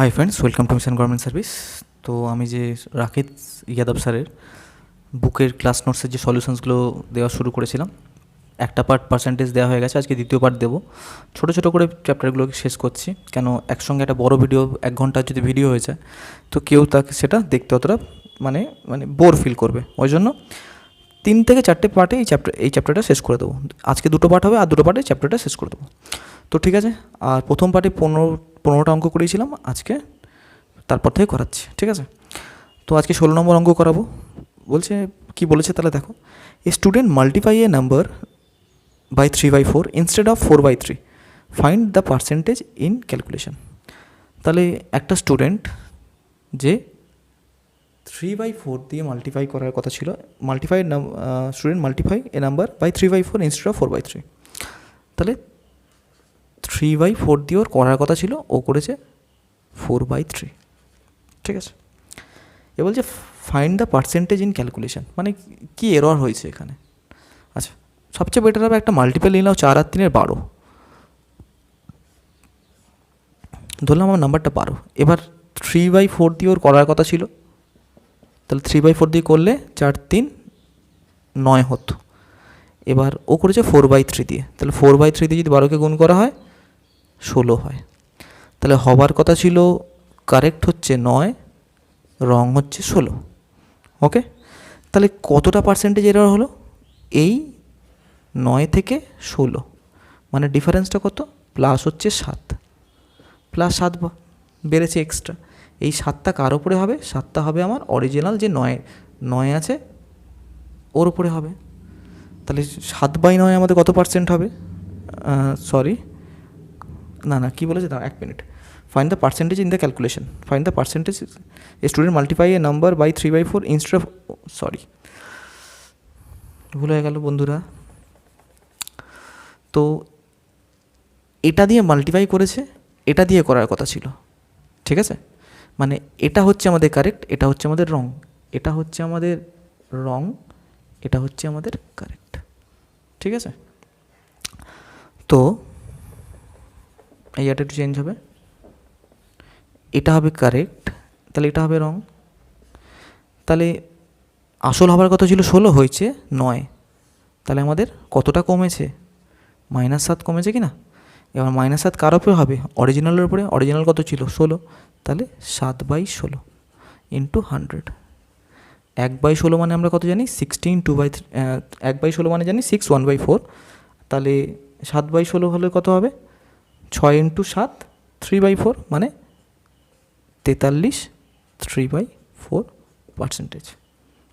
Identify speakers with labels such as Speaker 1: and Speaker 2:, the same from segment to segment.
Speaker 1: Hi friends, welcome to mission government service. তো আমি যে রাকিব ইয়াদব স্যারের বুকের ক্লাস নোটসের যে সলিউশনসগুলো দেওয়া শুরু করেছিলাম, একটা পার্ট পার্সেন্টেজ দেওয়া হয়ে গেছে, আজকে দ্বিতীয় পার্ট দেবো। ছোটো ছোটো করে চ্যাপ্টারগুলোকে শেষ করছি, কেন একসঙ্গে একটা বড় ভিডিও 1 ঘন্টার যদি ভিডিও হয়ে যায় তো কেউ তাকে সেটা দেখতে অতটা মানে মানে বোর ফিল করবে। ওই জন্য 3 থেকে 4টে পার্টে এই চ্যাপ্টারটা শেষ করে দেবো। আজকে 2টো পার্ট হবে, আর 2টো পার্টে চ্যাপ্টারটা শেষ করে দেবো। তো ঠিক আছে, আর প্রথম পার্টে 15টা অঙ্ক করিয়েছিলাম, আজকে তারপর থেকে করাচ্ছি, ঠিক আছে। তো আজকে 16 নম্বর অঙ্ক করাবো। বলছে কি বলেছে তাহলে দেখো, a student multiply a number by 3/4 instead of 4/3, find the percentage in calculation. তাহলে একটা স্টুডেন্ট যে 3/4 দিয়ে মাল্টিপ্লাই করার কথা ছিল, student multiply a number by 3/4 instead of 4/3, তাহলে 3/4 দিয়ে ওর করার কথা ছিল, ও করেছে 4/3, ঠিক আছে। এ বলছে find the percentage in calculation, মানে কি এরর হয়েছে এখানে। আচ্ছা, সবচেয়ে বেটার হবে একটা মাল্টিপল নিয়ে নাও, 4 আর 3 12। ধরলাম আমার নাম্বারটা 12, এবার 3/4 দিয়ে ওর করার কথা ছিল, তাহলে 3/4 দিয়ে করলে 4 3 9 হতো। এবার ও করেছে 4/3 দিয়ে, তাহলে 4/3 দিয়ে যদি 12কে গুণ করা হয় 16 হয়। তাহলে হবার কথা ছিল, কারেক্ট হচ্ছে 9, রং হচ্ছে 16। ওকে, তাহলে কতটা পার্সেন্টেজ এরর হলো? এই 9 থেকে 16, মানে ডিফারেন্সটা কত? প্লাস হচ্ছে 7, প্লাস 7 বেড়েছে এক্সট্রা। এই 7টা কার ওপরে হবে? 7টা হবে আমার অরিজিনাল যে 9 আছে ওর ওপরে হবে। তাহলে 7/9 আমাদের কত পার্সেন্ট হবে? সরি, না কী বলেছে, দাও 1 minute. Find the percentage in the calculation. Find the percentage. A student multiply a number by 3/4 instead of, sorry, ভুল হয়ে গেল বন্ধুরা। তো এটা দিয়ে মাল্টিপ্লাই করেছে, এটা দিয়ে করার কথা ছিল, ঠিক আছে। মানে এটা হচ্ছে আমাদের কারেক্ট, এটা হচ্ছে আমাদের রং, এটা হচ্ছে আমাদের রং, এটা হচ্ছে আমাদের কারেক্ট, ঠিক আছে। তো এইটা একটু চেঞ্জ হবে, এটা হবে কারেক্ট, তাহলে এটা হবে রং। তাহলে আসল হবার কথা ছিল 16, হয়েছে 9, তাহলে আমাদের কতটা কমেছে? -7 কমেছে কি না? এবার -7 কার ওপরে হবে? অরিজিনালের উপরে। অরিজিনাল কত ছিল? 16, তাহলে 7/16 ইন্টু 100। 1/16 মানে আমরা কত জানি? 16 1/16 মানে জানি 6 1/4, তাহলে 7/16 হলে কত হবে? 6 ইন্টু 7 3/4, মানে 43 3/4 পার্সেন্টেজ।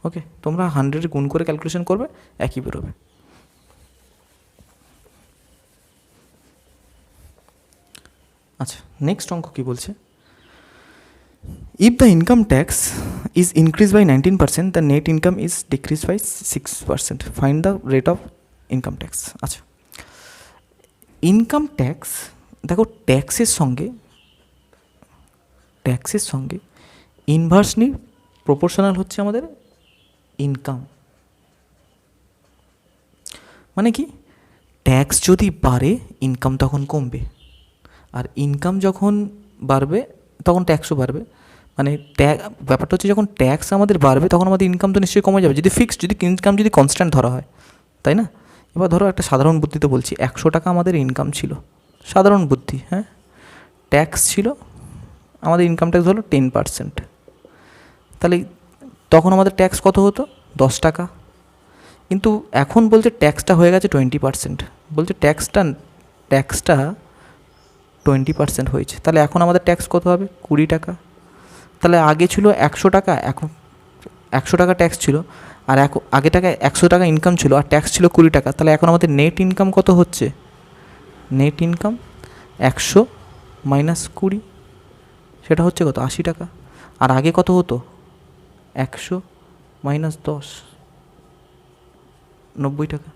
Speaker 1: ওকে, তোমরা 100 গুণ করে ক্যালকুলেশন করবে, একই বেরোবে। আচ্ছা, নেক্সট অঙ্ক কী বলছে? If the income tax is increase by 19%, the net income is decrease by 6%, find the rate of income tax. আচ্ছা, ইনকাম ট্যাক্স, দেখো ট্যাক্সের সঙ্গে ইনভার্সলি প্রপোর্শনাল হচ্ছে আমাদের ইনকাম। মানে কি, ট্যাক্স যদি বাড়ে ইনকাম তখন কমবে, আর ইনকাম যখন বাড়বে তখন ট্যাক্সও বাড়বে। মানে ব্যাপারটা হচ্ছে, যখন ট্যাক্স আমাদের বাড়বে তখন আমাদের ইনকাম তো নিশ্চয়ই কমে যাবে, যদি ফিক্সড, যদি ইনকাম যদি কনস্ট্যান্ট ধরা হয়, তাই না? এবার ধরো একটা সাধারণ বুদ্ধিতে বলছি, 100 টাকা আমাদের ইনকাম ছিল, সাধারণ বুদ্ধি, হ্যাঁ। ট্যাক্স ছিল, আমাদের ইনকাম ট্যাক্স হলো 10%, তাহলে তখন আমাদের ট্যাক্স কত হতো? 10 টাকা। কিন্তু এখন বলছে ট্যাক্সটা হয়ে গেছে 20%, বলছে ট্যাক্সটা 20% হয়েছে, তাহলে এখন আমাদের ট্যাক্স কত হবে? 20 টাকা। তাহলে আগে ছিল 100 টাকা, এখন 100 টাকা ট্যাক্স ছিল, আর আগে টাকা 100 টাকা ইনকাম ছিল, আর ট্যাক্স ছিল 20 টাকা। তাহলে এখন আমাদের নেট ইনকাম কত হচ্ছে? নেট ইনকাম 100 মাইনাস 20, সেটা হচ্ছে কত? 80 টাকা। আর আগে কত হতো? 100 মাইনাস 10, 90 টাকা।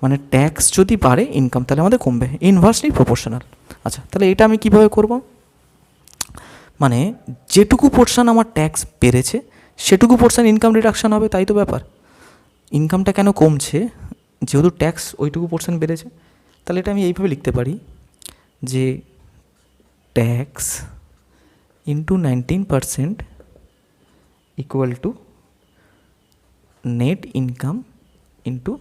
Speaker 1: মানে ট্যাক্স যদি বাড়ে ইনকাম তাহলে আমাদের কমবে, ইনভার্সলি প্রপোর্শনাল। আচ্ছা, তাহলে এটা আমি কীভাবে করব? মানে যেটুকু পোর্শন আমার ট্যাক্স বেড়েছে সেটুকু পোর্শন ইনকাম রিডাকশান হবে, তাই তো ব্যাপার। ইনকামটা কেন কমছে? যেহেতু ট্যাক্স ওইটুকু পোর্শন বেড়েছে। তাহলে এটা আমি এইভাবে লিখতে পারি যে tax into 19% equal to net income into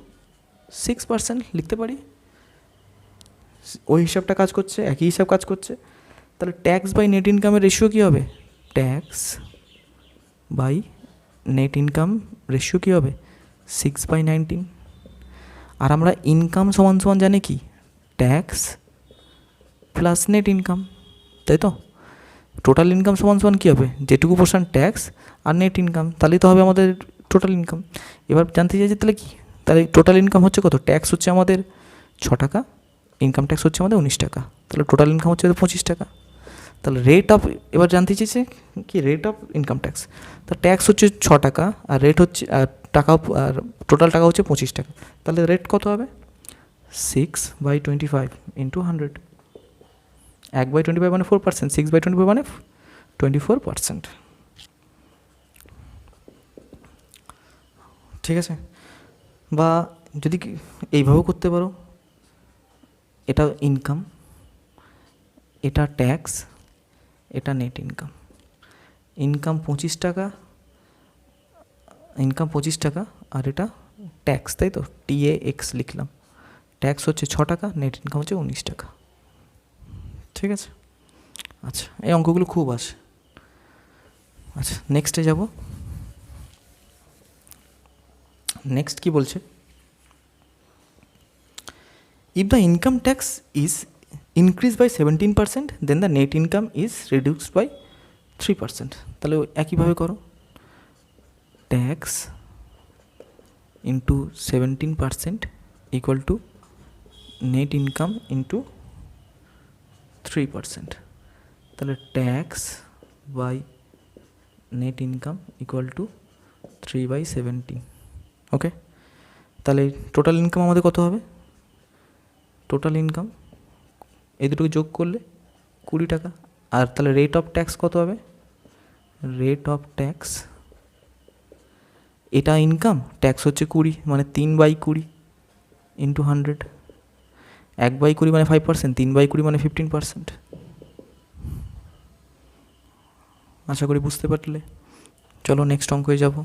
Speaker 1: 6% লিখতে পারি। ওই হিসাবটা কাজ করছে, একই হিসাব কাজ করছে। তাহলে ট্যাক্স বাই নেট ইনকামের রেশিও কী হবে? Tax by net income ratio কী হবে? 6/19। আর আমরা ইনকাম সমান সমান জানি কি? ট্যাক্স প্লাস নেট ইনকাম, তাই তো? টোটাল ইনকাম সমান সমান কী হবে? যেটুকু পোর্শন ট্যাক্স আর নেট ইনকাম, তাহলেই তো হবে আমাদের টোটাল ইনকাম। এবার জানতে চাইছি তাহলে কি? তাহলে টোটাল ইনকাম হচ্ছে কত? ট্যাক্স হচ্ছে আমাদের 6 টাকা, ইনকাম ট্যাক্স হচ্ছে আমাদের 19 টাকা, তাহলে টোটাল ইনকাম হচ্ছে 25 টাকা। তাহলে রেট অফ, এবার জানতে চেয়েছে কি? Rate of income tax. তা ট্যাক্স হচ্ছে 6 টাকা আর রেট হচ্ছে, আর টাকা, আর টোটাল টাকা হচ্ছে 25 টাকা। তাহলে রেট কত হবে? 6/25 ইন্টু 100। 1/25 মানে 4%, 6/25 মানে 24%। ঠিক আছে? বা যদি এইভাবেও করতে পারো, এটা ইনকাম, এটা ট্যাক্স, এটা নেট ইনকাম। ইনকাম 25 টাকা, ইনকাম 25 টাকা, আর এটা ট্যাক্স, তাই তো? TAX লিখলাম। ট্যাক্স হচ্ছে 6 টাকা, নেট ইনকাম হচ্ছে 19 টাকা। ঠিক আছে? আচ্ছা, এই অঙ্কগুলো খুব আসে। আচ্ছা, নেক্সটে যাব। নেক্সট কি বলছে? If the income tax is increase by 17%, then the net income is reduced by 3%। তাহলে একইভাবে করো, tax into 17% equal to net income into 3%। তাহলে tax by net income equal to 3/17। Okay, তাহলে টোটাল ইনকাম আমাদের কত হবে? টোটাল ইনকাম এই দুটোকে যোগ করলে 20 টাকা। আর তাহলে রেট অফ ট্যাক্স কত হবে? রেট অফ ট্যাক্স, এটা ইনকাম, ট্যাক্স হচ্ছে 20, মানে 3/20 ইন্টু 100। 1/20 মানে 5%, 3/20 মানে 15%। আশা করি বুঝতে পারলে। চলো নেক্সট অঙ্কে যাব।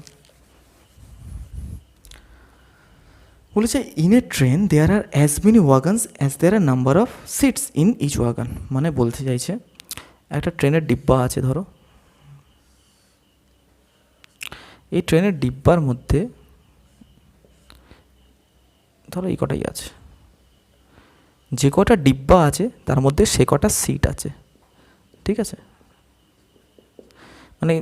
Speaker 1: বলেছে in a train there are as many wagons as there are number of seats in each wagon. মানে বলতে চাইছে একটা ট্রেনের ডিব্বা আছে, ধরো এই ট্রেনের ডিব্বার মধ্যে ধরো এই কটাই আছে, যে কটা ডিব্বা আছে তার মধ্যে সে কটা সিট আছে। ঠিক আছে? মানে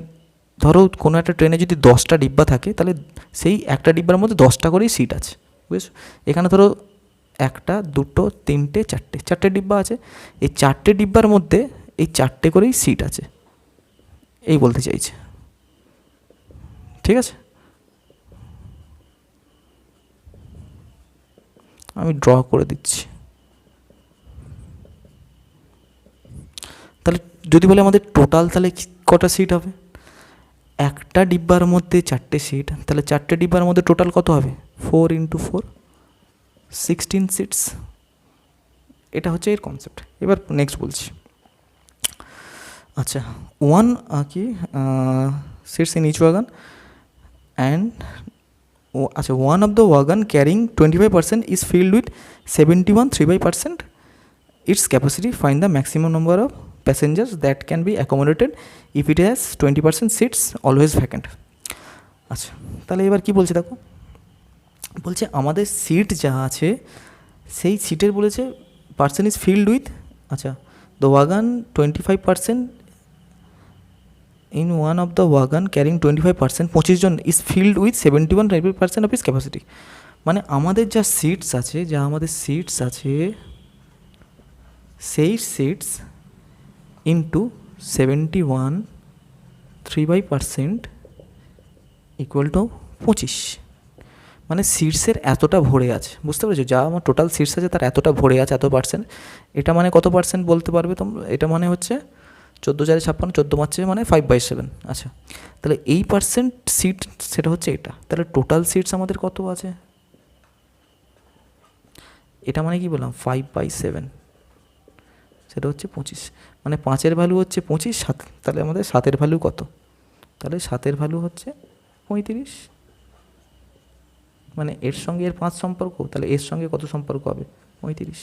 Speaker 1: ধরো কোনো একটা ট্রেনে যদি 10টা ডিব্বা থাকে, তাহলে সেই একটা ডিব্বার মধ্যে 10টা করেই সিট আছে। বুঝেছো? এখানে ধরো 1, 2, 3, 4টে ডিব্বা আছে। এই 4টে ডিব্বার মধ্যে এই 4টে করেই সিট আছে, এই বলতে চাইছে। ঠিক আছে? আমি ড্র করে দিচ্ছি। তাহলে যদি বলে আমাদের টোটাল, তাহলে কটা সিট হবে? একটা ডিব্বার মধ্যে 4টে সিট, তাহলে 4টে ডিব্বার মধ্যে টোটাল কত হবে? 4 × 4, 16 সিটস। এটা হচ্ছে এর কনসেপ্ট। এবার নেক্সট বলছি। আচ্ছা, seats in each wagon and আচ্ছা, one of the wagon carrying 25% is filled with 71 3/% its capacity. Find the maximum number of passengers that can be accommodated if it has 20% seats always vacant. আচ্ছা, তাহলে এবার কি বলছে দেখো, বলছে আমাদের seat যা আছে সেই সিটের বলেছে পার্সন ইজ ফিল্ড উইথ, আচ্ছা, the wagon 25% in one of the wagon carrying 25%, 25 জন is filled with 71% of its capacity. মানে আমাদের যা সিটস আছে, সেই সিটস ইন্টু 71 3/% ইকুয়াল টু 25। মানে সিটসের এতটা ভরে আছে, বুঝতে পেরেছো? যা আমার টোটাল সিটস আছে তার এতটা ভরে আছে, এত পার্সেন্ট। এটা মানে কত পার্সেন্ট বলতে পারবে তোমরা? এটা মানে হচ্ছে 14×56, 14 মানে 5/7। আচ্ছা, তাহলে এই পার্সেন্ট সিট সেটা হচ্ছে এটা। তাহলে টোটাল সিটস আমাদের কত আছে? এটা মানে কি বললাম? 5/7। সেটা হচ্ছে 25, মানে 5-এর ভ্যালু হচ্ছে 25, 7, তাহলে আমাদের 7-এর ভ্যালু কত? তাহলে 7-এর ভ্যালু হচ্ছে 35, মানে এর সঙ্গে এর 5 সম্পর্ক, তাহলে এর সঙ্গে কত সম্পর্ক হবে? 35।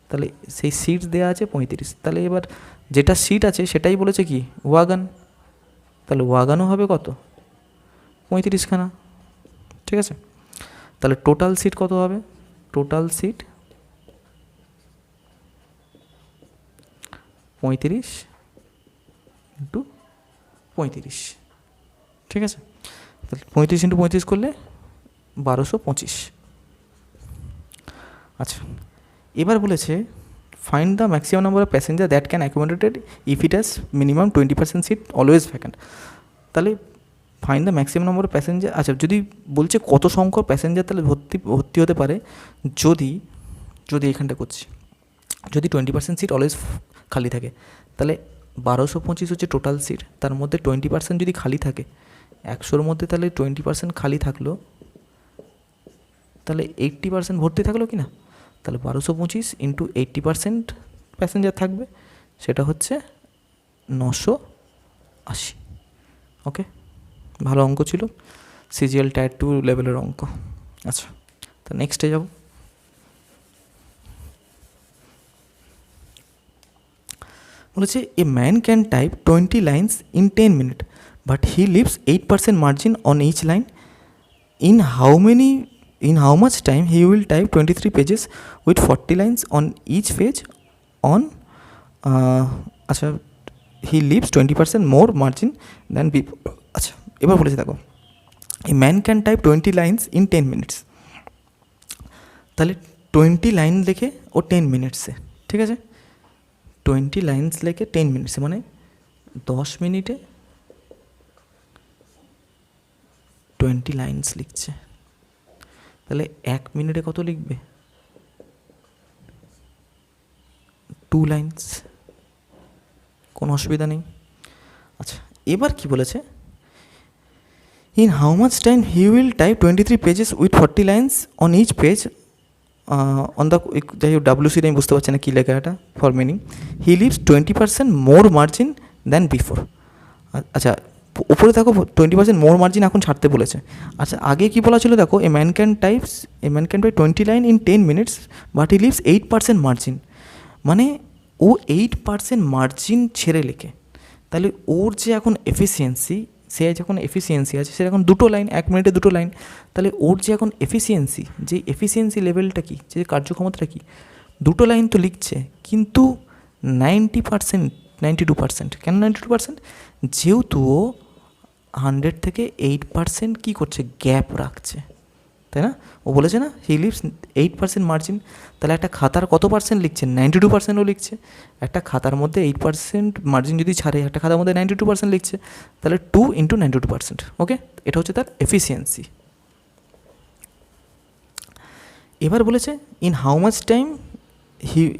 Speaker 1: তাহলে সেই সিট দেওয়া আছে 35, তাহলে এবার যেটা সিট আছে সেটাই বলেছে কি ওয়াগান, তাহলে ওয়াগানও হবে কত? 35খানা, ঠিক আছে। তাহলে টোটাল সিট কত হবে? টোটাল সিট 35 ইন্টু 35, ঠিক আছে। তাহলে 35 ইন্টু 35 করলে 1225। আচ্ছা, এবার বলেছে find the maximum number of passenger that can accommodated if it has minimum 20% seat always vacant. তাহলে find the maximum number of passenger, আচ্ছা যদি বলছে কত সংখ্যক প্যাসেঞ্জার তাহলে ভর্তি হতে পারে, যদি এখানটা করছি, যদি 20% সিট অলওয়েজ খালি থাকে, তাহলে 1225 হচ্ছে টোটাল সিট, তার মধ্যে 20% যদি খালি থাকে, 100-র মধ্যে তাহলে 20% খালি থাকলো, তাহলে 80% ভর্তি থাকলো কি না? তাহলে 1225 ইন্টু 80% প্যাসেঞ্জার থাকবে, সেটা হচ্ছে 980। ওকে, ভালো অঙ্ক ছিল, সিজিএল টায়ার 2 লেভেলের অঙ্ক। আচ্ছা, তা নেক্সটে যাব। বলেছে a man can type 20 lines in 10 minute but he leaves 8% margin on each line. In how much time he will type 23 pages with 40 lines on each page on আচ্ছা he leaves 20% more margin than before. আচ্ছা, এবার বলেছে দেখো, a man can type 20 lines in 10 minutes, তাহলে 20 line লেখে ও 10 মিনিটসে, ঠিক আছে। 20 lines লেখে 10 মিনিটসে, মানে 10 মিনিটে 20 লাইন্স লিখছে, তাহলে 1 মিনিটে কত লিখবে? 2 লাইন্স, কোনো অসুবিধা নেই। আচ্ছা, এবার কি বলেছে, in how much time he will type 23 pages with 40 lines on each page on the, যাই হোক ডাব্লিউসি আমি বুঝতে পারছি না কী লেখা এটা for meaning, he lives 20% more margin than before. আচ্ছা, উপরে দেখো 20% মোর মার্জিন এখন ছাড়তে বলেছে। আচ্ছা, আগে কি বলা ছিল দেখো, এ man can type 20 line in 10 minutes but he leaves 8% margin, মানে ও 8% মার্জিন ছেড়ে লেখে, তাহলে ওর যে এখন এফিসিয়েন্সি, সে যখন এফিসিয়েন্সি আছে সে এখন 2 লাইন, 1 মিনিটে 2 লাইন, তাহলে ওর যে এখন এফিসিয়েন্সি, যে এফিসিয়েন্সি লেভেলটা কি, যে কার্যক্ষমতাটা কি, 2 লাইন তো লিখছে কিন্তু 90%, 92%, কেন 92%? যেহেতু ও 100 থেকে 8% কী করছে, গ্যাপ রাখছে, তাই না? ও বলেছে না হি লিভস 8% মার্জিন, তাহলে একটা খাতার কত পার্সেন্ট লিখছে? 92%ও লিখছে। একটা খাতার মধ্যে 8% মার্জিন যদি ছাড়ে, একটা খাতার মধ্যে 92% লিখছে, তাহলে 2 ইন্টু 92%। ওকে, এটা হচ্ছে তার এফিসিয়েন্সি। এবার বলেছে in how much time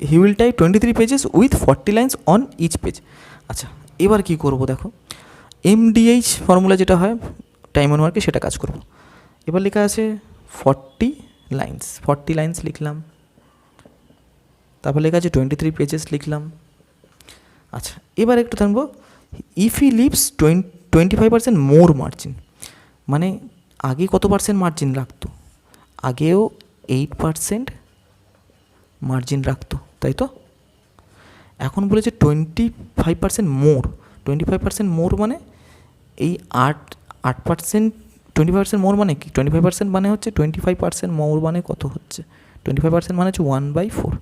Speaker 1: he will type 23 pages with 40 lines on each page. আচ্ছা, এবার কী করবো দেখো, MDH ফর্মুলা যেটা হয় টাইম অন ওয়ার্কে, সেটা কাজ করব। এবার লেখা আছে 40 লাইন্স লিখলাম, তারপর লেখা আছে 23 পেজেস লিখলাম। আচ্ছা, এবার একটু থাকবো, if he lives 25% more margin, মানে আগে কত পার্সেন্ট মার্জিন রাখতো? আগেও 8% মার্জিন রাখতো, তাই তো? এখন বলেছে 25% মোর, 25% মোর মানে এই 8%, 25% মোর মানে কি? 25% মানে হচ্ছে 25% মোর মানে কত হচ্ছে? 25% মানে হচ্ছে 1/4,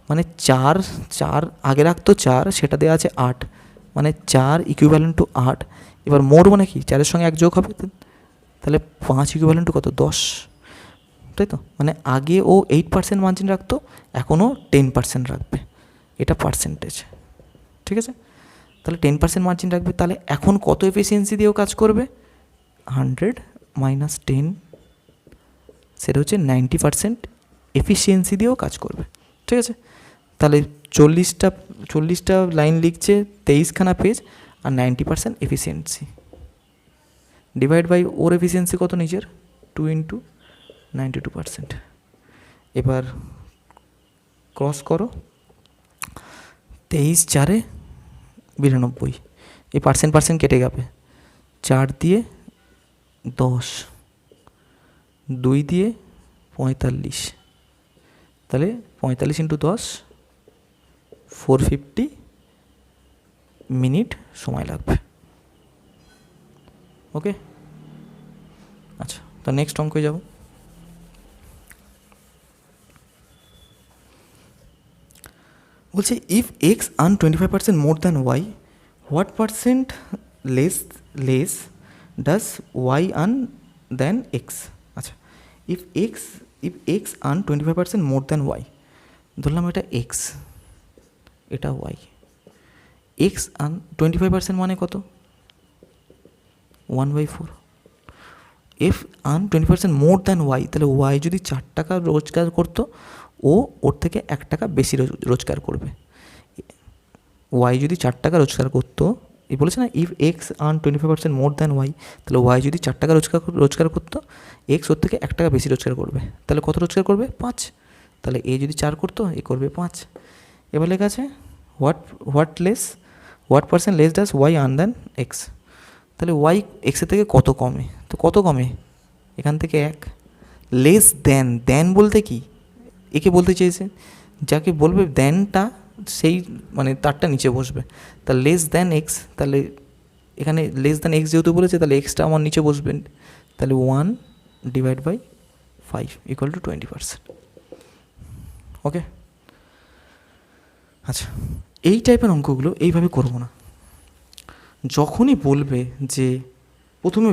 Speaker 1: মানে 4 আগে রাখতো 4, সেটা দেওয়া আছে 8, মানে 4 ইকুইভ্যালেন্ট টু 8। এবার মোর মানে কি? 4-এর সঙ্গে 1 যোগ হবে, তাহলে 5 ইকুইভ্যালেন্ট টু কত? 10, তাই তো? মানে আগে ও 8% মার্জিন রাখতো, এখনও 10% রাখবে, এটা পার্সেন্টেজ, ঠিক আছে? তাহলে 10% মার্জিন রাখবে, তাহলে এখন কত এফিসিয়েন্সি দিয়েও কাজ করবে? 100 মাইনাস 10, সেটা হচ্ছে 90% এফিসিয়েন্সি দিয়েও কাজ করবে, ঠিক আছে? তাহলে 40টা লাইন লিখছে, 23খানা পেজ, আর 90% এফিসিয়েন্সি, ডিভাইড বাই ওর এফিসিয়েন্সি কত নিজের? 2 ইন্টু 92%। এবার ক্রস করো, 23×4 = 92, এই পার্সেন্ট কেটে যাবে, 4 দিয়ে 10, 2 দিয়ে 45, তাহলে 45 × 10 450 মিনিট সময় লাগবে। ওকে, আচ্ছা, তো নেক্সট অঙ্কে যাব। বলছে if X earn 25% more than Y, what percent less does Y earn than X. আচ্ছা, if X earn 25% more than Y, ধরলাম এটা এক্স, এটা ওয়াই। এক্স আর্ন 25% মানে কত? 1/4। If earn 20% more than Y, তাহলে ওয়াই যদি 4 টাকা রোজগার করতো, ও ওর থেকে 1 টাকা বেশি রোজগার করবে। ওয়াই যদি 4 টাকা রোজগার করতো, এই বলেছে না if X earn 25% more than Y, তাহলে ওয়াই যদি 4 টাকা রোজগার করতো, এক্স ওর থেকে 1 টাকা বেশি রোজগার করবে। তাহলে কত রোজগার করবে? 5। তাহলে এ যদি 4 করতো, এ করবে 5। এবার লেখা আছে what percent less does Y earn than X. তাহলে ওয়াই এক্সের থেকে কত কমে? তো কত কমে? এখান থেকে 1। লেস দেন বলতে কি একে বলতে চেয়েছে, যাকে বলবে দেনটা সেই মানে তারটা নিচে বসবে। তাহলে লেস দ্যান এক্স, তাহলে এখানে লেস দ্যান এক্স যেহেতু বলেছে, তাহলে এক্সটা আমার নিচে বসবে। তাহলে 1/5 = 20%। ওকে, আচ্ছা, এই টাইপের অঙ্কগুলো এইভাবে করবো না। যখনই বলবে যে প্রথমে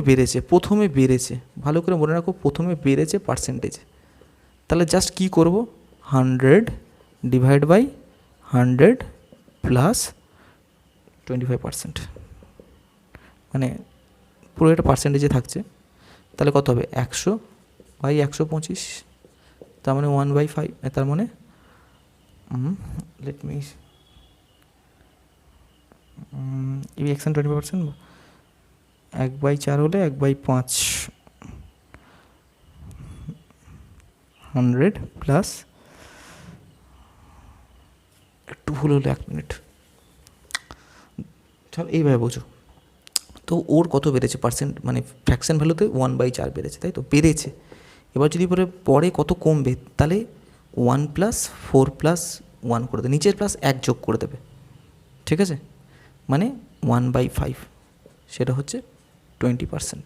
Speaker 1: বেড়েছে, ভালো করে মনে রাখো, প্রথমে বেড়েছে পার্সেন্টেজে, তাহলে জাস্ট কী করব? 100 / 100 প্লাস 25%, মানে পুরো একটা পার্সেন্টেজে থাকছে। তাহলে কত হবে? 100/125, তার মানে 1/5। তার মানে লেট মি এক্স অ্যান্ড 20% 1/4 হলে 1/5, 100 প্লাস, একটু ভুল হলো, 1 মিনিট, চল এইভাবে বোঝো। তো ওর কত বেড়েছে পার্সেন্ট, মানে ফ্র্যাকশন ভ্যালুতে 1/4 বেড়েছে, তাই তো বেড়েছে। এবার যদি পরে কত কমবে, তাহলে 1 + 4 + 1 করে দেবে, নিচের প্লাস 1 যোগ করে দেবে, ঠিক আছে? মানে 1/5, সেটা হচ্ছে 20%।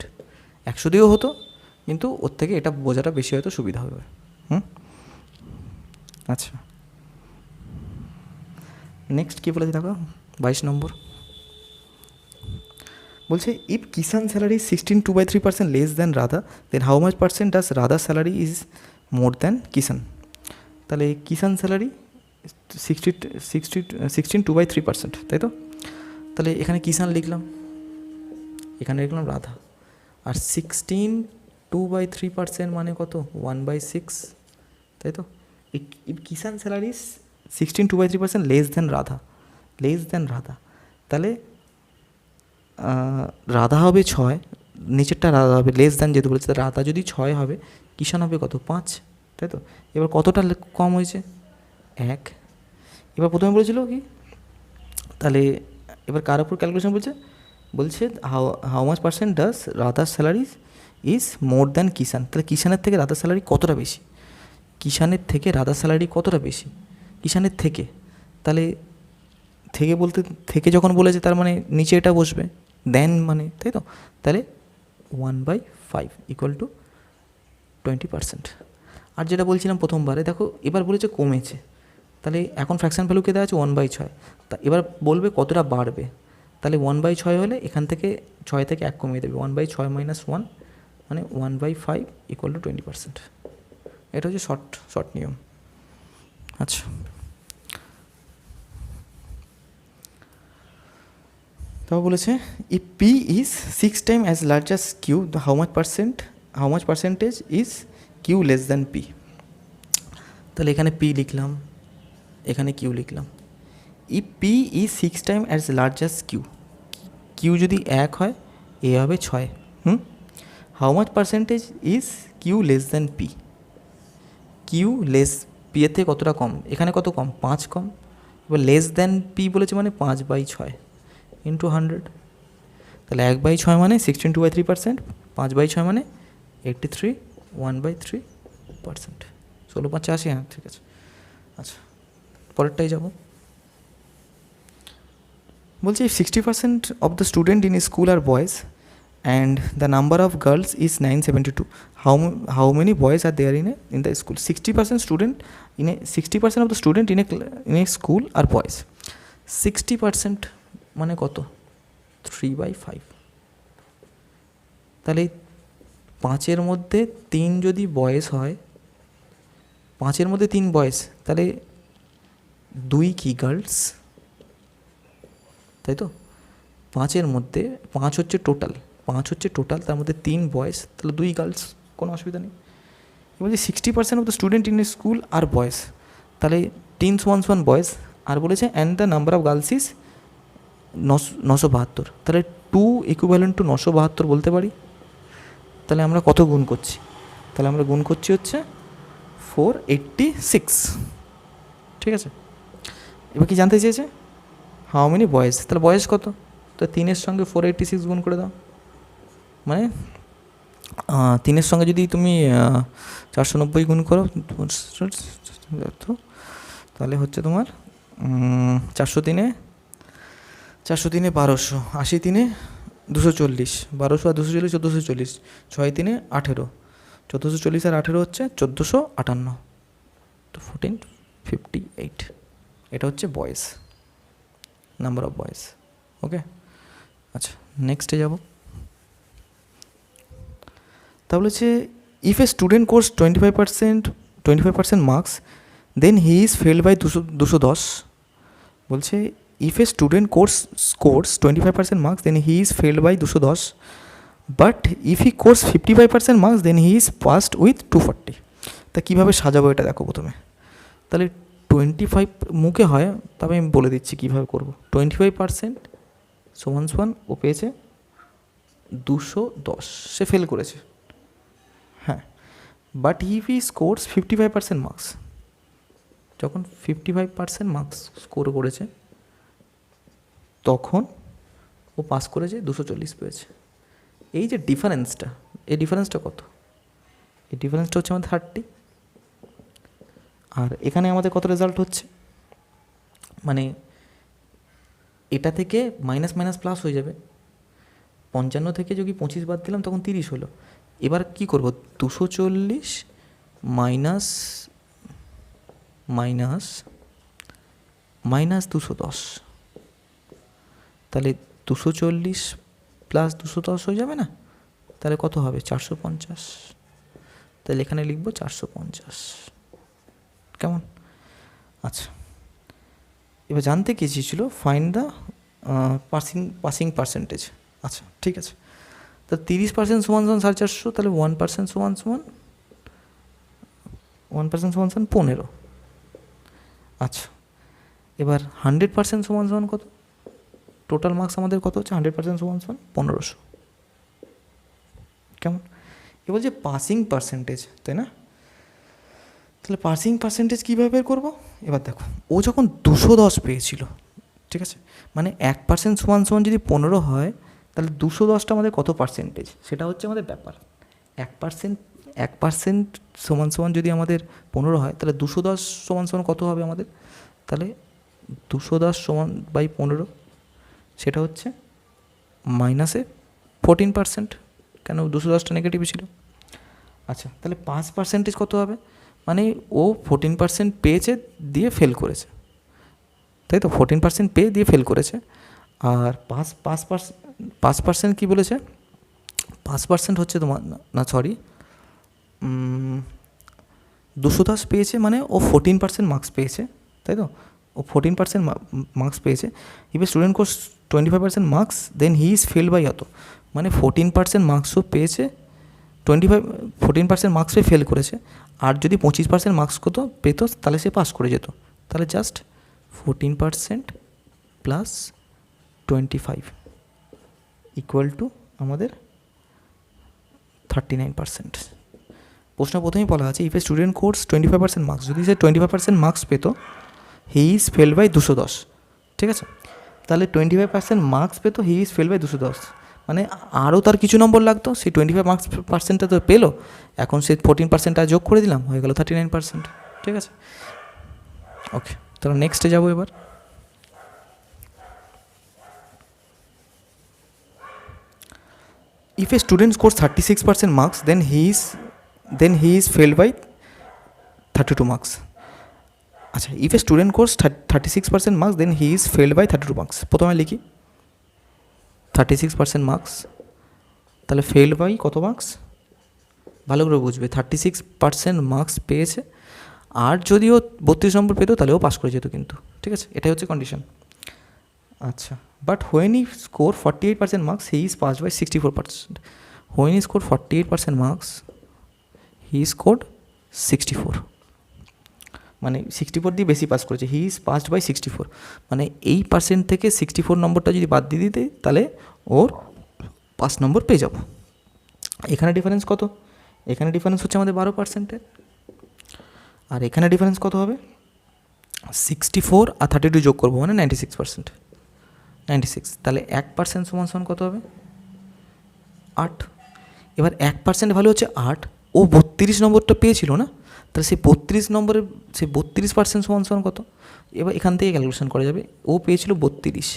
Speaker 1: 100 দিয়েও হতো, কিন্তু ওর থেকে এটা বোঝাটা বেশি হয়তো সুবিধা হবে। আচ্ছা, নেক্সট কী বলেছে দেখো, 22 নম্বর বলছে if Kishan salary 16.2/3% less than Radha, then how much percent does Radha salary is more than Kishan. তাহলে কিষান স্যালারি 16.2/3%, তাই তো? তাহলে এখানে কিষান লিখলাম, এখানে লিখলাম রাধা। আর 16.2/3% মানে কত? 1/6, তাই তো? If Kishan salary 16.2/3% less than Radha, তাহলে রাধা হবে 6, নিচেরটা রাধা হবে, লেস দ্যান যেহেতু বলেছে, রাধা যদি 6 হবে, কিষান হবে কত? 5, তাই তো? এবার কতটা কম হয়েছে? 1। এবার প্রথমে বলেছিল কি, তাহলে এবার কার উপর ক্যালকুলেশন বলছে হাউ মাচ পার্সেন্ট ডাজ রাধার salary is more than Kishan. তাহলে কিষানের থেকে রাধার স্যালারি কতটা বেশি? কিষানের থেকে রাধার স্যালারি কতটা বেশি? কিষানের থেকে, তাহলে থেকে যখন বলেছে, তার মানে নিচে এটা বসবে, দেন মানে, তাই তো? তাহলে 1/5 = 20%। আর যেটা বলছিলাম প্রথমবারে, দেখো এবার বলেছে কমেছে, তাহলে এখন ফ্র্যাকশন ভ্যালুকে দেওয়া আছে 1/6, তা এবার বলবে কতটা বাড়বে। তাহলে 1/6 হলে এখান থেকে 6 থেকে 1 কমিয়ে দেবে, 1/6 - 1 মানে 1/5 = 20%। এটা হচ্ছে শর্ট নিয়ম। আচ্ছা, তাও বলেছে if P is 6 times as large as Q, how much percentage is Q less than P. তাহলে এখানে পি লিখলাম, এখানে কিউ লিখলাম। If P is 6 times as large as Q যদি 1 হয়, এ হবে 6। How much percentage is Q less than P. Q less P এর থেকে কতটা কম? এখানে কত কম? 5 কম। এবার লেস দ্যান পি বলেছে মানে 5/6 ইন্টু 100, তাহলে 1/6 মানে 16/3%, 5/6 মানে 83, 1/3%, 16/5 হ্যাঁ ঠিক আছে। আচ্ছা পরেরটাই যাব। বলছে if 60% of the student in a school are boys and the number of girls is 972, how many boys are there in the school? 60% student in a 60% of the student in a school are boys. 60% মানে কত? 3/5। তাহলে 5-এর মধ্যে 3 যদি boys হয়, 5-এর মধ্যে 3 boys, তাহলে 2 কি girls, তাই তো? 5-এর মধ্যে 5 হচ্ছে টোটাল, 5 হচ্ছে টোটাল, তার মধ্যে 3 বয়েজ, তাহলে 2 গার্লস, কোনো অসুবিধা নেই। এবার যে 60% of the student in a school are boys, তাহলে টিনস ওয়ান বয়েজ, আর বলেছে and the number of girls is 972, তাহলে 2 ইকুইভ্যালেন্ট টু 972 বলতে পারি। তাহলে আমরা কত গুণ করছি? তাহলে আমরা গুণ করছি হচ্ছে 486, ঠিক আছে। এবার কি জানতে চেয়েছে? হাউ মেনি বয়েজ, তাহলে বয়েজ কত? তো 3-এর সঙ্গে 486 গুণ করে দাও, মানে 3-এর সঙ্গে যদি তুমি 490 গুণ করো তাহলে হচ্ছে তোমার 403-এ 1200, 80-3-এ 240, 1200 আর 240 1440, 6-3-এ 18, 1440 আর 18 হচ্ছে 1458, তো 1458, এটা হচ্ছে boys, number of boys. Okay আচ্ছা নেক্সটে যাব। তাহলে হচ্ছে if a student scores 25% marks then he is failed by 210। বলছে if a student scores 25% marks then he is failed by 210, but if he scores 55% marks then he is passed with 240। তা কীভাবে সাজাবো এটা দেখো প্রথমে। তাহলে 25 মুখে হয়, তবে আমি বলে দিচ্ছি কীভাবে করবো। 25% সমান ও পেয়েছে 210, সে ফেল করেছে, হ্যাঁ। But if he scores 55% marks, যখন 55% মার্কস স্কোর করেছে তখন ও পাস করেছে, 240 পেয়েছে। এই যে ডিফারেন্সটা, এই ডিফারেন্সটা কত? এই ডিফারেন্সটা হচ্ছে আমাদের 30। আর এখানে আমাদের কত রেজাল্ট হচ্ছে, মানে এটা থেকে মাইনাস মাইনাস প্লাস হয়ে যাবে। 55 থেকে যদি 25 বাদ দিলাম তখন 30 হলো। এবার কি করব? 240 মাইনাস 210, তাহলে 240 প্লাস 210 হয়ে যাবে না? তাহলে কত হবে? 450। তাহলে এখানে লিখব 450, কেমন? আচ্ছা এবার জানতে কি চেয়েছিল? Find the passing percentage. আচ্ছা ঠিক আছে, তো 30% সমান 450, তাহলে 1% সমান 15। আচ্ছা এবার 100% সমান কত? টোটাল মার্কস আমাদের কত হচ্ছে? 100% সমান 1500, কেমন? এবার যে পাসিং পার্সেন্টেজ, তাই না? তাহলে পাসিং পার্সেন্টেজ কীভাবে বের করবো? এবার দেখো, ও যখন 210 পেয়েছিল, ঠিক আছে, মানে 1% সমান যদি 15 হয়, তাহলে 210টা আমাদের কত পার্সেন্টেজ, সেটা হচ্ছে আমাদের ব্যাপার। 1% সমান যদি আমাদের 15 হয়, তাহলে 210 সমান কত হবে আমাদের? তাহলে 210 সমান বাই 15, সেটা হচ্ছে মাইনাসে 14%, কেন 210টা নেগেটিভ ছিল। আচ্ছা তাহলে 5% কত হবে? মানে ও 14% পেয়েছে দিয়ে ফেল করেছে, তাই তো? 14% পেয়ে দিয়ে ফেল করেছে। আর 5% কী বলেছে? 5% হচ্ছে তোমার, না সরি, 210 পেয়েছে মানে ও 14% মার্কস পেয়েছে, তাই তো? ও 14% মার্কস পেয়েছে। If a student scores 25% marks then he is fail by অত, মানে 14% মার্কসও পেয়েছে, 14% মার্কস পেয়ে ফেল করেছে। আর যদি 25% মার্কস কত পেত, তাহলে সে পাস করে যেত। তাহলে জাস্ট 14% প্লাস 25 ইকুয়াল টু আমাদের 39%। প্রশ্ন প্রথমেই বলা আছে if a student scores 25% marks, যদি সে 25% মার্কস পেত হি ইজ ফেল বাই 210, ঠিক আছে? তাহলে 25% মার্কস পেতো, হি ইজ ফেল বাই 210, মানে আরও তার কিছু নম্বর লাগতো, সেই 25% তো পেলো, এখন সে 14% যোগ করে দিলাম, হয়ে গেল 39%, ঠিক আছে? ওকে, তাহলে নেক্সটে যাবো এবার। If a student scores 36% marks, then he is failed by 32 marks. আচ্ছা, if a student scores 36% marks, then he is failed by 32 marks. প্রথমে লিখি 36% মার্কস, তাহলে ফেল বাই কত মার্কস? ভালো করে বুঝবে, 36% মার্কস পেয়েছে, আর যদিও 32 নম্বর পেতো তাহলেও পাস করে যেত কিন্তু, ঠিক আছে? এটাই হচ্ছে কন্ডিশন। আচ্ছা, but when he score 48% marks, he is pass by 64%. When he score 48% marks, he scored 64, মানে 64 দিয়ে বেশি পাস করেছে, হি ইজ পাসড বাই 64, মানে এই পার্সেন্ট থেকে 64 নম্বরটা যদি বাদ দিয়ে দিতে, তাহলে ওর 5 নম্বর পেয়ে যাব। এখানে ডিফারেন্স কত? এখানে ডিফারেন্স হচ্ছে আমাদের 12%, আর এখানে ডিফারেন্স কত হবে? 64 আর 32 যোগ করবো, মানে 96%, 96, তাহলে 1% সমান সমান কত হবে? 8। এবার 1% ভ্যালু হচ্ছে 8, ও 32 নম্বরটা পেয়েছিল না, তাহলে সেই 32 নম্বরের সেই 32% সমান সমান কত? এবার এখান থেকে ক্যালকুলেশন করা যাবে, ও পেয়েছিল 32,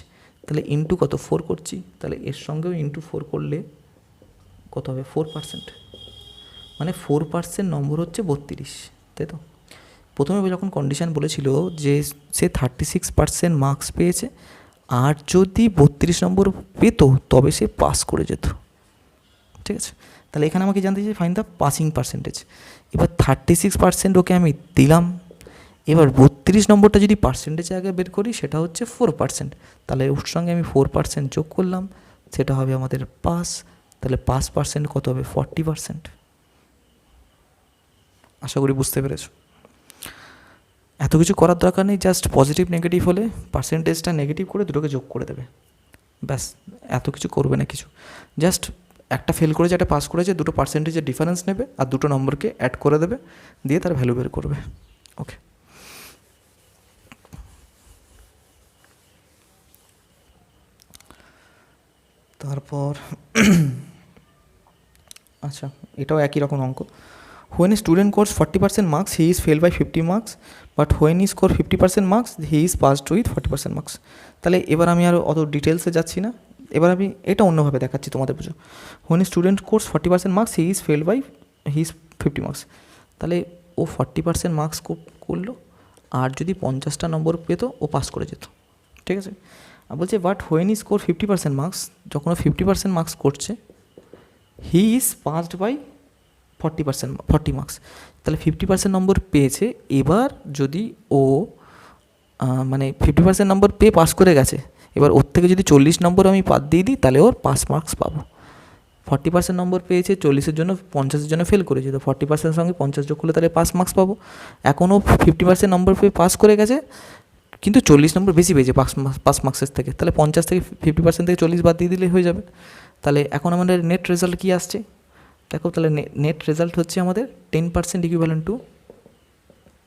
Speaker 1: তাহলে ইন্টু কত? 4 করছি, তাহলে এর সঙ্গেও ইন্টু 4 করলে কত হবে? 4%, মানে 4% নম্বর হচ্ছে 32, তাই তো? প্রথমে যখন কন্ডিশান বলেছিল যে সে 36% মার্কস পেয়েছে, আর যদি 32 নম্বর পেত তবে সে পাস করে যেত, ঠিক আছে? তাহলে এখানে আমাকে জানতে চাই ফাইন দ্য পাসিং পার্সেন্টেজ। এবার 36% ওকে আমি দিলাম, এবার 32 নম্বরটা যদি পার্সেন্টেজে আগে বের করি সেটা হচ্ছে 4%, তাহলে ওর সঙ্গে আমি 4% যোগ করলাম, সেটা হবে আমাদের পাস, তাহলে পাস পার্সেন্ট কত হবে? 40%। আশা করি বুঝতে পেরেছো। এত কিছু করার দরকার নেই, জাস্ট পজিটিভ নেগেটিভ হলে পার্সেন্টেজটা নেগেটিভ করে দুটোকে যোগ করে দেবে, ব্যাস, এত কিছু করবে না কিছু, জাস্ট একটা ফেল করেছে একটা পাস করেছে, দুটো পার্সেন্টেজের ডিফারেন্স নেবে আর দুটো নম্বরকে অ্যাড করে দেবে, দিয়ে তার ভ্যালু বের করবে। ওকে, তারপর আচ্ছা, এটাও একই রকম অঙ্ক। When a student scores 40% marks, he is failed by 50 marks, but when he scores 50% marks, he is passed with 40% marks. তাহলে এবার আমি আর অত ডিটেলসে যাচ্ছি না, এবার আমি এটা অন্যভাবে দেখাচ্ছি তোমাদের বুঝো। When a student scores 40% marks, he is failed by 50 marks. তাহলে ও 40% মার্কস করলো, আর যদি 50টা নম্বর পেতো ও পাস করে যেত, ঠিক আছে? আর বলছে but when he score 50% marks, যখন ও 50% মার্কস করছে, he is passed by 40 marks, তাহলে 50% নম্বর পেয়েছে। এবার যদি ও মানে 50% নম্বর পেয়ে পাস করে গেছে, এবার ওর থেকে যদি 40 নম্বর আমি বাদ দিয়ে দিই তাহলে ওর পাস মার্কস পাবো। 40% নম্বর পেয়েছে, 40-এর জন্য 50-এর জন্য ফেল করেছে, তো 40% সঙ্গে 50 যোগ করলে তাহলে পাস মার্কস পাবো। এখনও 50% নম্বর পেয়ে পাস করে গেছে, কিন্তু 40 নম্বর বেশি পেয়েছে পাস মার্কসের থেকে, তাহলে 50 থেকে 50% থেকে 40 বাদ দিয়ে দিলেই হয়ে যাবে। তাহলে এখন আমাদের নেট রেজাল্ট কী আসছে দেখো, তাহলে নেট রেজাল্ট হচ্ছে আমাদের 10% ইকুইভ্যালেন্ট টু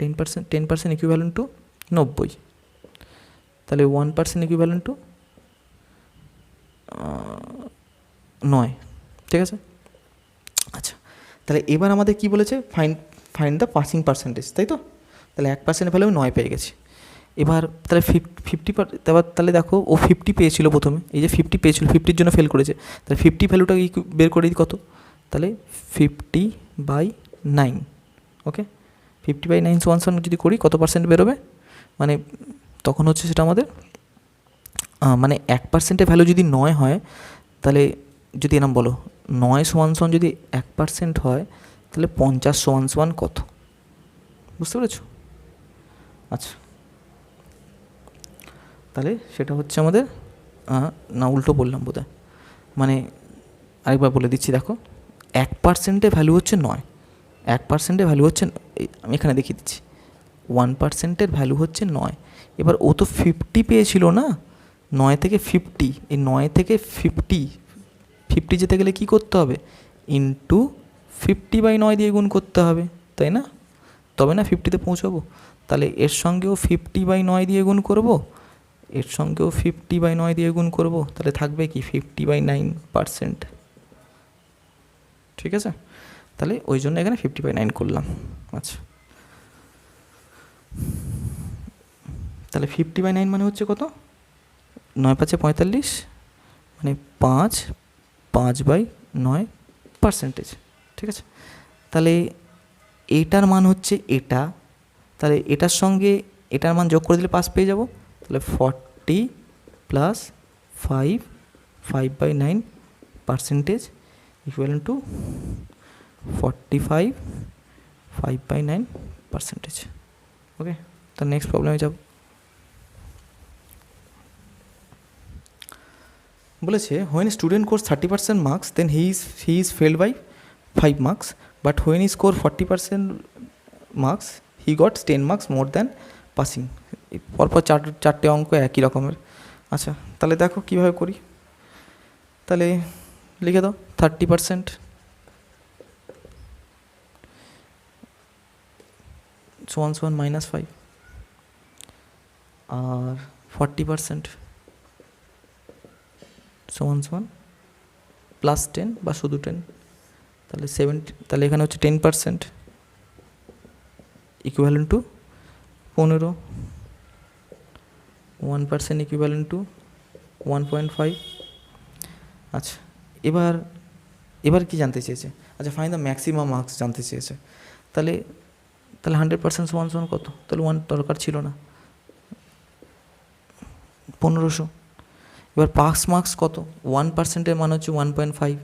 Speaker 1: 10% ইকুইভ্যালেন্ট টু 90, তাহলে 1% ইকুইভ্যালেন্ট টু 9, ঠিক আছে? আচ্ছা, তাহলে এবার আমাদের কি বলেছে? ফাইন্ড দ্য পাসিং পার্সেন্টেজ, তাই তো? তাহলে 1% ভ্যালু আমি 9 পেয়ে গেছি। এবার তাহলে 50, তাহলে দেখো ও 50 পেয়েছিল প্রথমে, এই যে 50 পেয়েছিল, 50-র জন্য ফেল করেছে, তাহলে 50 ভ্যালুটা বের করে দিই কত? তাহলে 50/9, ওকে, 50/9 সমান যদি করি কত পার্সেন্ট বেরোবে? মানে তখন হচ্ছে সেটা আমাদের মানে 1%-এর ভ্যালু যদি 9 হয়, তাহলে যদি এরকম বলো 9 সমান যদি 1% হয়, তাহলে 50 সমান কত? বুঝতে পেরেছো? আচ্ছা, তাহলে সেটা হচ্ছে আমাদের না উল্টো বললাম বোধহয়, মানে আরেকবার বলে দিচ্ছি, দেখো 1%-এর ভ্যালু হচ্ছে 9, 1%-এর ভ্যালু হচ্ছে, আমি এখানে দেখিয়ে দিচ্ছি, 1%-এর ভ্যালু হচ্ছে 9। এবার ও তো 50 পেয়েছিল না, 9 থেকে 50, এই 9 থেকে 50 যেতে গেলে কী করতে হবে? ইন্টু 50/9 দিয়ে গুণ করতে হবে, তাই না? তবে না 50-তে পৌঁছাবো। তাহলে এর সঙ্গেও 50/9 দিয়ে গুণ করব, এর সঙ্গেও 50/9 দিয়ে গুণ করব, তাহলে থাকবে কি 50/9%। ঠিক আছে, তাহলে ওই জন্য এখানে 50/9 করলাম। আচ্ছা, তাহলে 50/9 মানে হচ্ছে কত, 9×5 = 45, মানে 5/9%। ঠিক আছে, তাহলে এইটার মান হচ্ছে এটা, তাহলে এটার সঙ্গে এটার মান যোগ করে দিলে 5 পেয়ে যাব। তাহলে 40 + 5/9% ইকুয়ালেন্ট টু 45 5/9%। ওকে, তো নেক্সট প্রবলেমে যাব। বলেছে when a student scores 30% marks then he is failed by 5 marks, but when he scored 40% marks he got 10 marks more than passing। পরপর চারটে অঙ্ক একই রকমের। আচ্ছা, তাহলে দেখো কীভাবে করি। তাহলে লিখে দাও 30% -5, আর 40% +10 বা শুধু 10, তাহলে 70, তাহলে এখানে হচ্ছে 10% ইকুইভ্যালেন্ট টু 15, 1% ইকুইভ্যালেন্ট টু 1.5। আচ্ছা, এবার কি জানতে চেয়েছে? আচ্ছা, ফাইন্ড দ্য ম্যাক্সিমাম মার্কস জানতে চেয়েছে। তাহলে 100% সমান কত? তাহলে 1 দরকার ছিল না, 1500। এবার পাস মার্কস কত? 1%-এর মান হচ্ছে 1.5,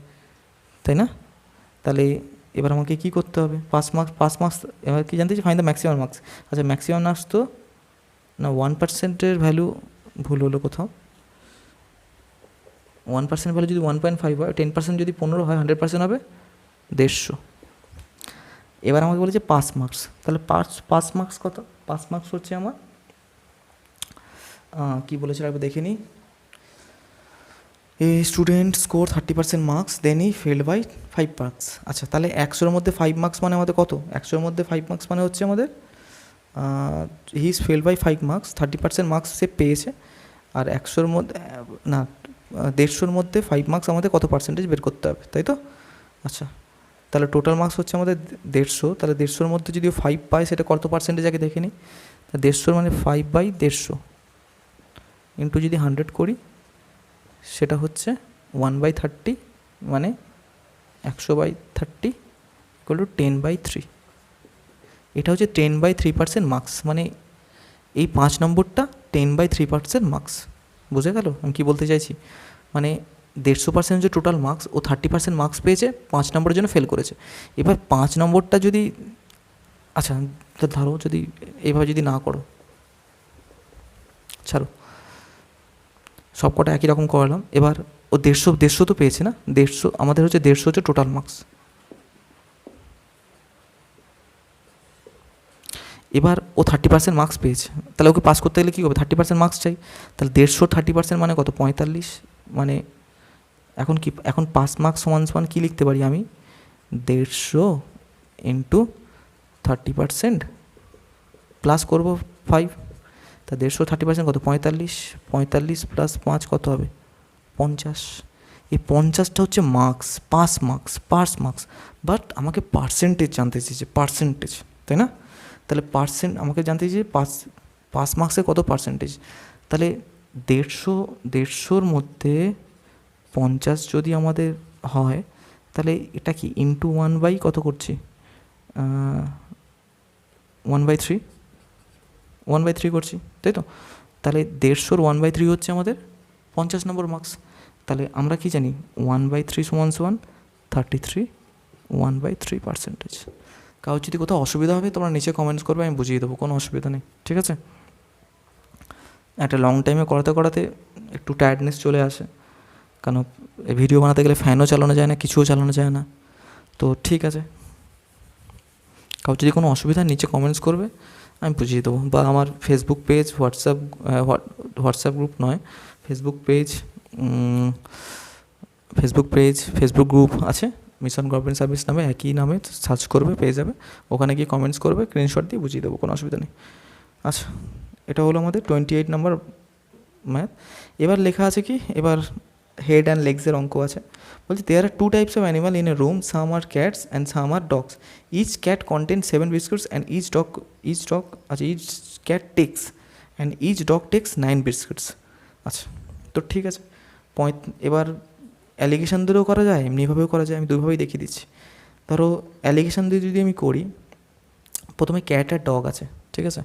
Speaker 1: তাই না? তাহলে এবার আমাকে কি করতে হবে? পাস মার্কস এবার কি জানতে চাই? Find the maximum marks. আচ্ছা, ম্যাক্সিমাম মার্কস তো না, 1%-এর ভ্যালু ভুল হলো কোথাও। 1% ভ্যালু যদি 1.5 হয়, 10% যদি 15 হয়, 100% হবে 150। এবার আমাকে বলেছে পাস মার্কস, তাহলে পাস মার্কস কত? পাস মার্কস হচ্ছে আমার কী বলেছিল একবার দেখে নিই। A student score 30% marks then he failed by 5 marks. আচ্ছা, তাহলে 100-এর মধ্যে 5 মার্কস মানে আমাদের কত? 100-এর মধ্যে 5 মার্কস মানে হচ্ছে আমাদের he is failed by 5 marks, 30% marks সে পেয়েছে। আর 100-এর মধ্যে না 150-এর মধ্যে 5 মার্কস আমাদের কত পার্সেন্টেজ বের করতে হবে, তাই তো? আচ্ছা, তাহলে টোটাল মার্কস হচ্ছে আমাদের 150, তাহলে 150-এর মধ্যে যদি 5 পায় সেটা কত পার্সেন্টেজ আগে দেখে নিই। তা 150 মানে 5/150 ইন্টু যদি 100 করি সেটা হচ্ছে 1/30, মানে 100/30 ইকুয়াল টু 10/3। এটা হচ্ছে 10/3% মার্কস, মানে এই 5 নম্বরটা 10/3% মার্কস। বুঝে গেল আমি কী বলতে চাইছি? মানে 150% যে টোটাল মার্কস, ও 30% মার্কস পেয়েছে, 5 নম্বরের জন্য ফেল করেছে। এবার 5 নম্বরটা যদি, আচ্ছা ধরো যদি এইভাবে যদি না করো, ছাড়ো, সব কটা একই রকম করালাম। এবার ও 150 তো পেয়েছে না, 150 আমাদের হচ্ছে 150 হচ্ছে টোটাল মার্কস। এবার ও 30% মার্কস পেয়েছে, তাহলে ওকে পাস করতে গেলে কী হবে? 30% মার্কস চাই। তাহলে 150 30% মানে কত? 45। মানে এখন পাস মার্কস সমান কী লিখতে পারি আমি? 150 ইন্টু 30% প্লাস করবো 5, তা 150 30% কত? 45। 45 + 5 কত হবে? 50। এই 50টা হচ্ছে মার্কস, পাস মার্কস। বাট আমাকে পার্সেন্টেজ জানতে চেয়েছে, পার্সেন্টেজ, তাই না? তাহলে আমাকে জানতে চেয়েছে পাস মার্কসের কত পার্সেন্টেজ। তাহলে 150-র মধ্যে 50 যদি আমাদের হয়, তাহলে এটা কি ইন্টু 1 কত করছি? 1/3 করছি, তাই তো? তাহলে 150-র 1/3 হচ্ছে আমাদের 50 নম্বর মার্কস। তাহলে আমরা কি জানি? 1/3 = 33 1/3%। কারোর যদি কোথাও অসুবিধা হবে তোমরা নিচে কমেন্টস করবে, আমি বুঝিয়ে দেবো, কোনো অসুবিধা নেই, ঠিক আছে? একটা লং টাইমে করাতে একটু টায়ার্ডনেস চলে আসে, কারণ ভিডিও বানাতে গেলে ফ্যানও চালানো যায় না, কিছুও চালানো যায় না। তো ঠিক আছে, কারোর যদি কোনো অসুবিধা নিচে কমেন্টস করবে, আমি বুঝিয়ে দেবো। বা আমার ফেসবুক পেজ, হোয়াটসঅ্যাপ গ্রুপ নয়, ফেসবুক পেজ গ্রুপ আছে, মিশন গভর্নমেন্ট সার্ভিস নামে একই নামে সার্চ করবে, পেয়ে যাবে, ওখানে গিয়ে কমেন্টস করবে, স্ক্রিনশট দিয়ে বুঝিয়ে দেবো, কোনো অসুবিধা নেই। আচ্ছা, এটা হলো আমাদের 28 নম্বর ম্যাথ। এবার লেখা আছে কি, এবার হেড অ্যান্ড লেগসের অঙ্ক আছে। বলছি there are 2 types of animal in a room, some are cats and some are dogs, each cat contain 7 biscuits and each dog আচ্ছা each cat takes and each dog takes 9 biscuits. আচ্ছা, তো ঠিক আছে, এবার allegation দিয়েও করা যায়, এমনিভাবেও করা যায়, আমি দুইভাবেই দেখিয়ে দিচ্ছি। ধরো অ্যালিগেশন দিয়ে যদি আমি করি, প্রথমে ক্যাট আর ডগ আছে, ঠিক আছে,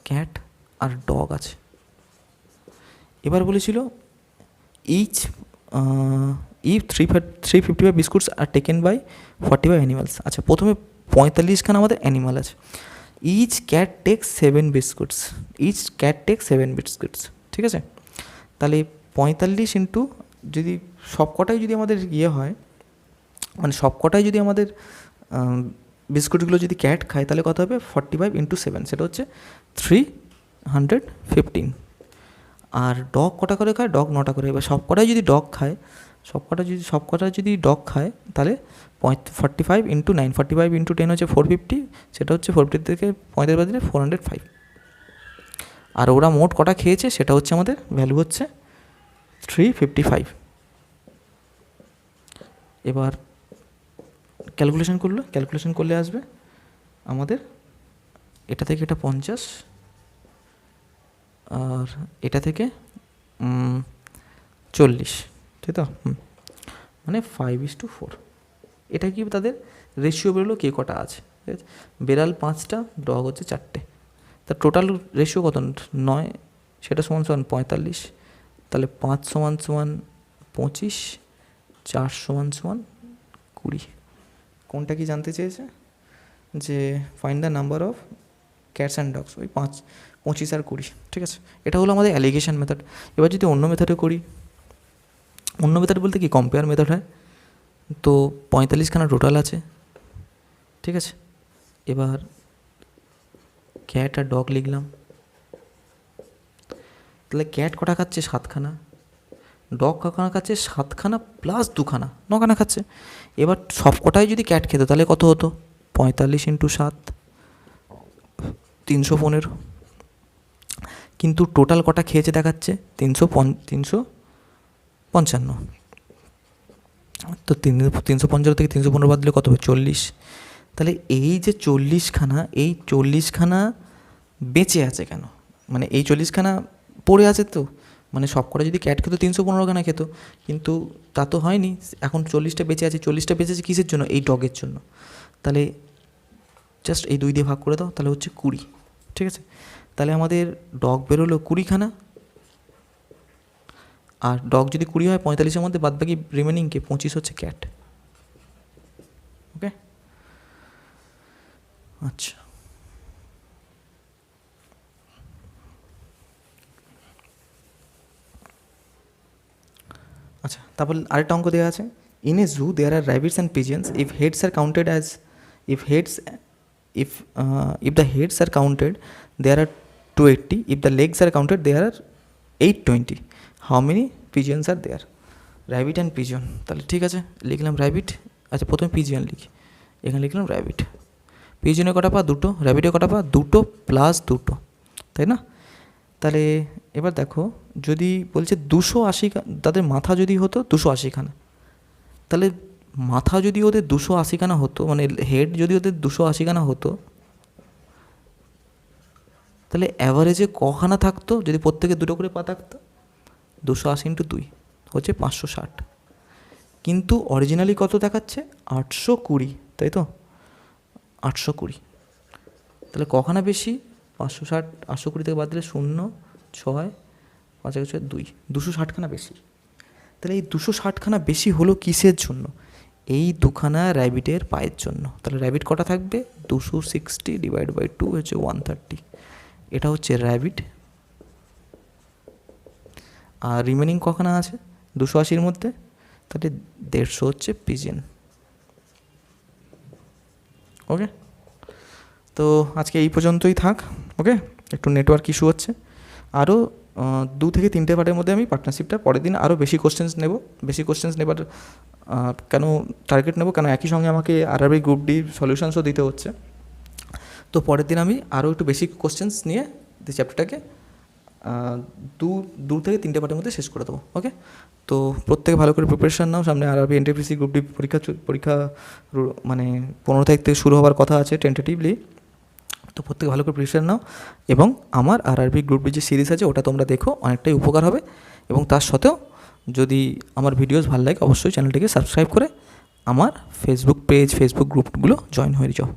Speaker 1: ক্যাট আর ডগ আছে। এবার বলেছিল each if 355 biscuits are taken by 45 animals. আচ্ছা, প্রথমে 45খানা আমাদের অ্যানিমাল আছে। Each cat takes 7 biscuits, each cat takes 7 biscuits, ঠিক আছে। তাহলে 45 ইন্টু, যদি সবকটাই যদি আমাদের ইয়ে হয়, মানে সবকটাই যদি আমাদের বিস্কুটগুলো যদি ক্যাট খায়, তাহলে কত হবে 45 ইন্টু 7, সেটা হচ্ছে 315। আর ডগ কটা করে খায়, ডগ 9টা করে। এবার সবকটাই যদি ডগ খায়, সবকটা যদি ডগ খায়, তাহলে 45 ইন্টু 9, 45 ইন্টু 10 হচ্ছে 450, সেটা হচ্ছে 450 থেকে 45 বাদ দিলে 405। আর ওরা মোট কটা খেয়েছে সেটা হচ্ছে আমাদের ভ্যালু হচ্ছে 355। এবার ক্যালকুলেশন করলে আসবে আমাদের এটা থেকে এটা 50, আর এটা থেকে 40, ঠিক তো, মানে 5:4। এটা কি তাদের রেশিও বেরোলো, কে কটা আছে, ঠিক আছে। বেড়াল 5টা, ডগ হচ্ছে 4টে, তার টোটাল রেশিও কত 9, সেটা সমান 45। তাহলে 5 সমান 25, 4 সমান 20। কোনটা কি জানতে চেয়েছে, যে find the number of cats and dogs, ওই 5, 25 আর 20, ঠিক আছে। এটা হলো আমাদের অ্যালিগেশন মেথড। এবার যদি অন্য মেথডে করি, অন্য মেথড বলতে কি কম্পেয়ার মেথড হয়। তো 45খানা টোটাল আছে, ঠিক আছে। এবার ক্যাট আর ডগ লিখলাম, তাহলে ক্যাট কটা খাচ্ছে 7খানা, ডগ কখানা খাচ্ছে 7খানা প্লাস 2খানা, 9খানা খাচ্ছে। এবার সব কটাই যদি ক্যাট খেত তাহলে কত হতো, 45 ইন্টু 7, 315। কিন্তু টোটাল কটা খেয়েছে দেখাচ্ছে 355। তো 350 থেকে 315 বাদ দিলে কত হবে 40। তাহলে এই যে 40খানা, এই 40খানা বেঁচে আছে কেন, মানে এই 40খানা পড়ে আছে, তো মানে সব কটা যদি ক্যাট খেতো 315খানা খেত, কিন্তু তা তো হয়নি। এখন 40টা বেঁচে আছে, 40টা বেঁচে আছে কিসের জন্য, এই ডগের জন্য। তাহলে জাস্ট এই 2 দিয়ে ভাগ করে দাও, তাহলে হচ্ছে 20, ঠিক আছে। তাহলে আমাদের ডগ বেরোলো 20খানা, আর ডগ যদি 20 হয় 45-এর মধ্যে বাদ বাকি রিমেনিংকে 25 হচ্ছে ক্যাট। ওকে, আচ্ছা। আচ্ছা, তারপর আরেকটা অঙ্ক দেওয়া আছে। In a zoo there are rabbits and pigeons, if heads are counted as if the heads are counted there are 280, if the legs are counted there are 820, how many pigeons are there? Rabbit and pigeon, তাহলে ঠিক আছে লিখলাম rabbit. আচ্ছা, প্রথমে pigeon লিখি, এখানে লিখলাম rabbit. পিজনে কটা পা, 2টো, র্যাবিটে কটা পা, 2টো প্লাস 2টো, তাই না। তাহলে এবার দেখো, যদি বলছে 280, তাদের মাথা যদি হতো 280খানা, তাহলে মাথা যদি ওদের 280খানা হতো, মানে হেড যদি ওদের 280খানা হতো, তাহলে অ্যাভারেজে কখানা থাকতো, যদি প্রত্যেকে 2টো করে পা থাকতো, 280 ইন্টু 2 হচ্ছে 560। কিন্তু অরিজিনালি কত দেখাচ্ছে 820, তাই তো 820। তাহলে কখানা বেশি, 560, 820 থেকে বাদ দিলে 0, 6, 5, 1, 2, 260খানা বেশি। তাহলে এই 260খানা বেশি হলো কিসের জন্য, এই 2খানা র্যাবিটের পায়ের জন্য। তাহলে র্যাবিট কটা থাকবে, 260 ডিভাইড বাই 2 হচ্ছে 130, এটা হচ্ছে র্যাবিট। আর রিমেনিং কখানা আছে 280-র মধ্যে, তাহলে 150 হচ্ছে পিজেন। ওকে, তো আজকে এই পর্যন্তই থাক। ওকে, একটু নেটওয়ার্ক ইস্যু হচ্ছে, আরও 2 থেকে 3টে পার্টের মধ্যে আমি পার্টনারশিপটা পরের দিন আরও বেশি কোশ্চেন্স নেব। বেশি কোশ্চেন্স নেবার কেন টার্গেট নেব, কেন একই সঙ্গে আমাকে আরআরবি গ্রুপ ডি সলিউশনসও দিতে হচ্ছে। তো পরের দিন আমি আরও একটু বেশি কোশ্চেন্স নিয়ে চ্যাপ্টারটাকে 2 থেকে 3টে পার্টের মধ্যে শেষ করে দেবো। ওকে, তো প্রত্যেকে ভালো করে প্রিপারেশান নাও। সামনে আরআরবি এনটিপিসি গ্রুপ ডি পরীক্ষা মানে 15 তারিখ থেকে শুরু হওয়ার কথা আছে টেন্টেটিভলি। তো প্রত্যেকে ভালো করে প্রিপারেশান নাও এবং আমার আরআরবি গ্রুপ ডি যে সিরিজ আছে ওটা তোমরা দেখো, অনেকটাই উপকার হবে। এবং তার সাথেও যদি আমার ভিডিওস ভালো লাগে অবশ্যই চ্যানেলটিকে সাবস্ক্রাইব করে আমার ফেসবুক পেজ, ফেসবুক গ্রুপগুলো জয়েন হয়ে যাও।